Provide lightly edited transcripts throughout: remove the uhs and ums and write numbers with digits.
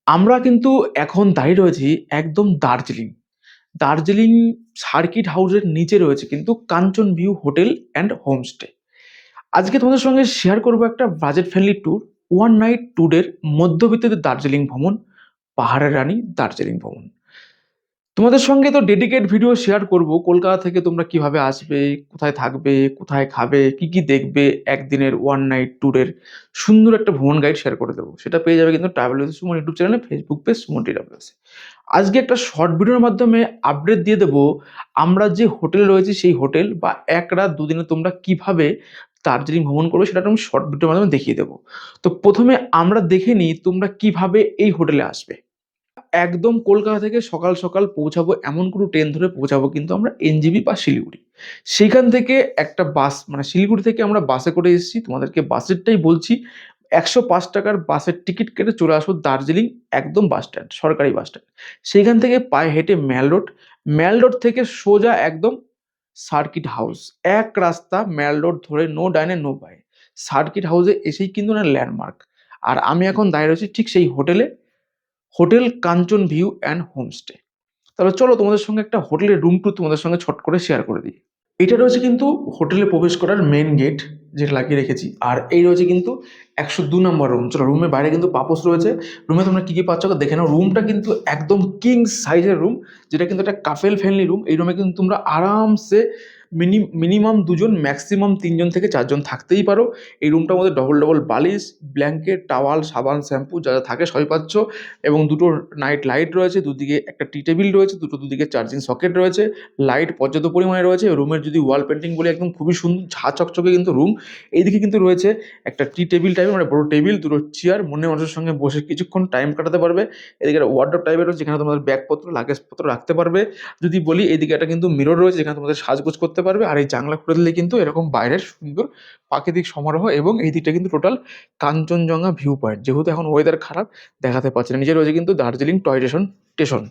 আমরা কিন্তু এখন দাঁড়িয়ে রয়েছি একদম দার্জিলিং। দার্জিলিং সার্কিট হাউসের নিচে রয়েছে কিন্তু কাঞ্চন ভিউ হোটেল অ্যান্ড হোমস্টে। আজকে তোমাদের সঙ্গে শেয়ার করবো একটা budget friendly tour, one night ট্যুরের মধ্যবিত্তদের দার্জিলিং ভ্রমণ, পাহাড়ের রানী দার্জিলিং ভ্রমণ। তোমাদের সঙ্গে তো ডেডিকেট ভিডিও শেয়ার করব কলকাতা থেকে তোমরা কিভাবে আসবে, কোথায় থাকবে, কোথায় খাবে, কি কি দেখবে, একদিনের ওয়ান নাইট ট্যুরের সুন্দর একটা ভ্রমণ গাইড শেয়ার করে দেবো। সেটা পেয়ে যাবে কিন্তু ট্রাভেল উইথ সুমন ইউটিউব চ্যানেলে, ফেসবুক পেজ সুমন ট্রাভেলস। আজকে একটা শর্ট ভিডিওর মাধ্যমে আপডেট দিয়ে দেবো আমরা যে হোটেল রয়েছে সেই হোটেল বা এক রাত দুদিনে তোমরা কিভাবে দার্জিলিং ভ্রমণ করবে সেটা আমি শর্ট ভিডিওর মাধ্যমে দেখিয়ে দেবো। তো প্রথমে আমরা দেখে নিই তোমরা কিভাবে এই হোটেলে আসবে। একদম কলকাতা থেকে সকাল সকাল পৌঁছাবো, এমন কোনো ট্রেন ধরে পৌঁছাবো কিন্তু আমরা এনজেপি বা শিলিগুড়ি। সেখান থেকে একটা বাস, মানে শিলিগুড়ি থেকে আমরা বাসে করে এসেছি, তোমাদেরকে বাসেরটাই বলছি। 105 টাকার বাসের টিকিট কেটে চলে আসো দার্জিলিং, একদম বাস স্ট্যান্ড, সরকারি বাস স্ট্যান্ড। সেইখান থেকে পায়ে হেঁটে ম্যাল রোড থেকে সোজা একদম সার্কিট হাউস, এক রাস্তা ম্যাল রোড ধরে, নো ডাইনে নো বাই। সার্কিট হাউসে এসেই কিন্তু না ল্যান্ডমার্ক। আর আমি এখন দাঁড়িয়ে রয়েছি ঠিক সেই হোটেলে, hotel Kanchan view and homestay. তাহলে চলো তোমাদের সঙ্গে একটা হোটেলের রুম ট্যুর তোমাদের সঙ্গে ছট করে শেয়ার করে দিই। এটা রয়েছে কিন্তু হোটেলে প্রবেশ করার মেন গেট, যেটা লাগিয়ে রেখেছি। আর এই রয়েছে কিন্তু 102 নম্বর রুম। চলো, রুমের বাইরে কিন্তু পাপোস রয়েছে। রুমে তোমরা কি কি পাচ্ছ দেখে নাও। রুমটা কিন্তু একদম কিং সাইজের রুম, যেটা কিন্তু একটা কাপেল ফ্রেন্ডলি রুম। এই রুমে কিন্তু তোমরা আরামসে মিনিমাম দুজন, ম্যাক্সিমাম 3জন থেকে 4জন থাকতেই পারো। এই রুমটার মধ্যে ডবল ডবল বালিশ, ব্ল্যাঙ্কেট, টাওয়াল, সাবান, শ্যাম্পু যা যা থাকে সবই পাচ্ছ। এবং দুটো নাইট লাইট রয়েছে, দুদিকে একটা টি টেবিল রয়েছে, দুদিকে চার্জিং সকেট রয়েছে, লাইট পর্যাপ্ত পরিমাণে রয়েছে। রুমের যদি ওয়াল পেন্টিং বলি, একদম খুবই সুন্দর ঝা চকচকে কিন্তু রুম। এইদিকে কিন্তু রয়েছে একটা টি টেবিল টাইপের, মানে বড় টেবিল, দুটো চেয়ার, মনে মানুষের সঙ্গে বসে কিছুক্ষণ টাইম কাটাতে পারবে। এদিকে একটা ওয়ার্ডরোব টাইপের রয়েছে, যেখানে তোমাদের ব্যাগপত্র, লাগেজপত্র রাখতে পারবে। যদি বলি, এইদিকে একটা কিন্তু মিরর রয়েছে, যেখানে তোমাদের সাজগোজ করতে পারবে। আর এই জানলা খুলে দিলে কিন্তু এরকম বাইরের সুন্দর প্রাকৃতিক সমারোহ। এবং এই দিকটা কিন্তু টোটাল কাঞ্চনজঙ্ঘা ভিউ পয়েন্ট, যেহেতু এখন ওয়েদার খারাপ দেখাতে পারছে না। নিচে রয়েছে কিন্তু দার্জিলিং টয় স্টেশন।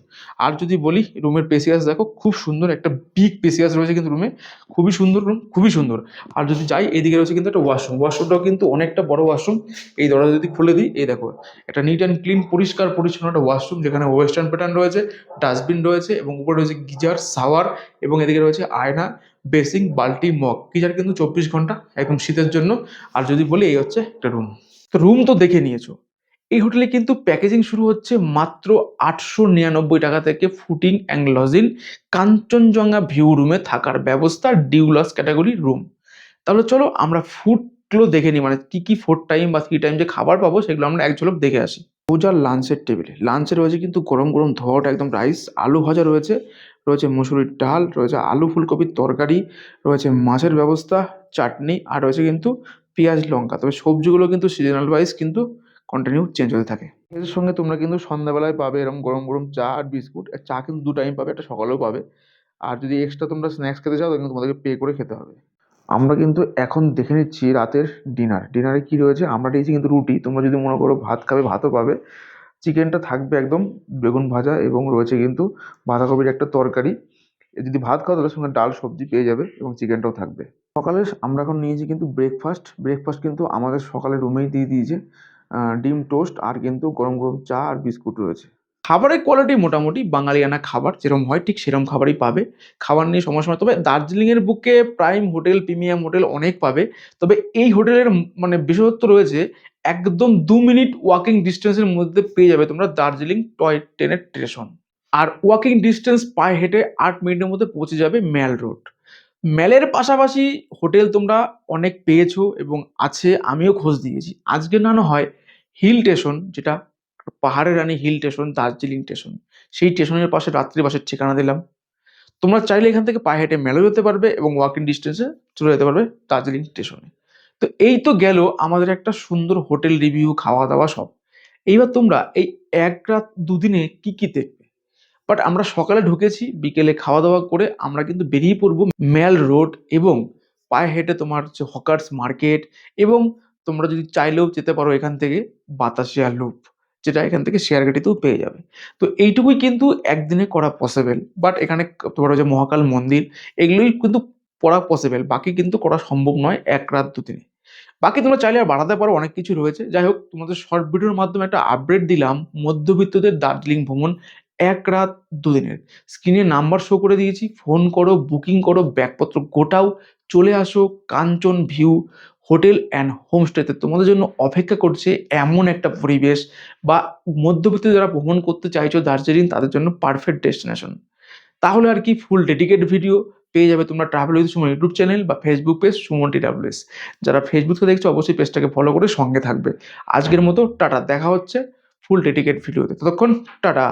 আর যদি বলি রুমের পেসিয়াস দেখো, খুব সুন্দর একটা বিগ পেসিয়াস রয়েছে কিন্তু রুমে, খুবই সুন্দর রুম, খুবই সুন্দর। আর যদি যাই, এইদিকে রয়েছে কিন্তু একটা ওয়াশরুমটাও কিন্তু অনেকটা বড় ওয়াশরুম। এই দরজা যদি খুলে দিই, এই দেখো একটা নিট অ্যান্ড ক্লিন, পরিষ্কার পরিচ্ছন্ন একটা ওয়াশরুম, যেখানে ওয়েস্টার্ন প্যাটার্ন রয়েছে, ডাস্টবিন রয়েছে, এবং উপরে রয়েছে গিজার, শাওয়ার, এবং এদিকে রয়েছে আয়না, বেসিং, বালতি, মগ। গিজার কিন্তু 24 ঘন্টা, একদম শীতের জন্য। আর যদি বলি, এই হচ্ছে একটা রুম। তো রুম তো দেখে নিয়েছো। এই হোটেলে কিন্তু প্যাকেজিং শুরু হচ্ছে মাত্র 899 টাকা থেকে, fooding and lodging, Kanchenjunga view রুমে থাকার ব্যবস্থা, ডিউলাস ক্যাটাগরি রুম। তাহলে চলো আমরা ফুডগুলো দেখে নিই, মানে কি কি ফুড টাইম বা থ্রি টাইম যে খাবার পাবো সেগুলো আমরা এক ঝলক দেখে আসি। সোজা লাঞ্চের টেবিলে, লাঞ্চে রয়েছে কিন্তু গরম গরম ধোয়াটা একদম রাইস, আলু ভাজা রয়েছে, রয়েছে মুসুরির ডাল, রয়েছে আলু ফুলকপির তরকারি, রয়েছে মাছের ব্যবস্থা, চাটনি, আর রয়েছে কিন্তু পেঁয়াজ লঙ্কা। তবে সবজিগুলো কিন্তু সিজনাল ওয়াইজ কিন্তু কন্টিনিউ চেঞ্জ হতে থাকে। এর সঙ্গে তোমরা কিন্তু সন্ধ্যাবেলায় পাবে এরকম গরম গরম চা আর বিস্কুট। আর চা কিন্তু 2 টাইম পাবে, একটা সকালেও পাবে। আর যদি এক্সট্রা তোমরা স্ন্যাক্স খেতে চাও, তাহলে তোমাদেরকে পে করে খেতে হবে। আমরা কিন্তু এখন দেখে নিচ্ছি রাতের ডিনারে কি রয়েছে। আমরা দিয়েছি কিন্তু রুটি, তোমরা যদি মনে করো ভাত খাবে ভাতও পাবে। চিকেনটা থাকবে একদম বেগুন ভাজা, এবং রয়েছে কিন্তু বাঁধাকপির একটা তরকারি। যদি ভাত খাও তাদের সঙ্গে ডাল সবজি পেয়ে যাবে, এবং চিকেনটাও থাকবে। সকালে আমরা এখন নিয়েছি কিন্তু ব্রেকফাস্ট কিন্তু আমাদের সকালে রুমেই দিয়ে দিয়েছে। ডিম টোস্ট, আর কিন্তু গরম গরম চা আর বিস্কুট রয়েছে। খাবারের কোয়ালিটি মোটামুটি বাঙালিয়ানা খাবার যেরকম হয় ঠিক সেরকম খাবারই পাবে। খাবার নিয়ে সমস্যা, তবে দার্জিলিংয়ের বুকে প্রাইম হোটেল, প্রিমিয়াম হোটেল অনেক পাবে। তবে এই হোটেলের মানে বিশেষত্ব রয়েছে, একদম 2 মিনিট ওয়াকিং ডিস্টেন্সের মধ্যে পেয়ে যাবে তোমরা দার্জিলিং টয় ট্রেনের স্টেশন। আর ওয়াকিং ডিস্টেন্স পায়ে হেঁটে 8 মিনিটের মধ্যে পৌঁছে যাবে ম্যাল রোড। ম্যালের পাশাপাশি হোটেল তোমরা অনেক পেয়েছো এবং আছে, আমিও খোঁজ দিয়েছি। আজকে না হয় হিল স্টেশন, যেটা পাহাড়ের রানী হিল স্টেশন, দার্জিলিং স্টেশন, সেই স্টেশনের পাশে রাত্রি বাসের ঠিকানা দিলাম। তোমরা চাইলে এখান থেকে পায়ে হেঁটে মেলেও যেতে পারবে, এবং ওয়াকিং ডিস্টেন্সে চলে যেতে পারবে দার্জিলিং স্টেশনে। তো এই তো গেল আমাদের একটা সুন্দর হোটেল রিভিউ, খাওয়া দাওয়া সব। এইবার তোমরা এই এক রাত দুদিনে কি কি দেখবে। বাট আমরা সকালে ঢুকেছি, বিকেলে খাওয়া দাওয়া করে আমরা কিন্তু বেরিয়ে পড়বো ম্যাল রোড, এবং পায়ে হেঁটে তোমার হচ্ছে হকার্স মার্কেট, এবং তোমরা যদি চাইলেও যেতে পারো এখান থেকে বাতাসিয়া লুপ, যেটা এখান থেকে শেয়ারগাটিতেও পেয়ে যাবে। তো এইটুকুই কিন্তু একদিনে করা পসিবল। বাট এখানে তোমার হচ্ছে মহাকাল মন্দির, এগুলোই কিন্তু করা পসিবল, বাকি কিন্তু করা সম্ভব নয় এক রাত দুদিনে। বাকি তোমরা চাইলে আর বাড়াতে পারো, অনেক কিছু রয়েছে। যাই হোক, তোমাদের শর্ট ভিডিওর মাধ্যমে একটা আপডেট দিলাম মধ্যবিত্তদের দার্জিলিং ভ্রমণ ১ রাত ২ দিনের। স্ক্রিনে নাম্বার শো করে দিয়েছি, ফোন করো, বুকিং করো, ব্যাগপত্র গোটাও, চলে আসো কাঞ্চন ভিউ হোটেল অ্যান্ড হোমস্টেতে। তোমাদের জন্য অপেক্ষা করছে এমন একটা পরিবেশ, বা মধ্যবিত্ত যারা ভ্রমণ করতে চাইছো দার্জিলিং, তাদের জন্য পারফেক্ট ডেস্টিনেশন। তাহলে আর কি, ফুল ডেডিকেট ভিডিও পেয়ে যাবে তোমরা travel with Suman YouTube channel বা ফেসবুক পেজ সুমন TWS। যারা ফেসবুক থেকে দেখছো অবশ্যই পেজটাকে ফলো করে সঙ্গে থাকবে। আজকের মতো টাটা, দেখা হচ্ছে ফুল ডেডিকেট ভিডিওতে, ততক্ষণ টাটা।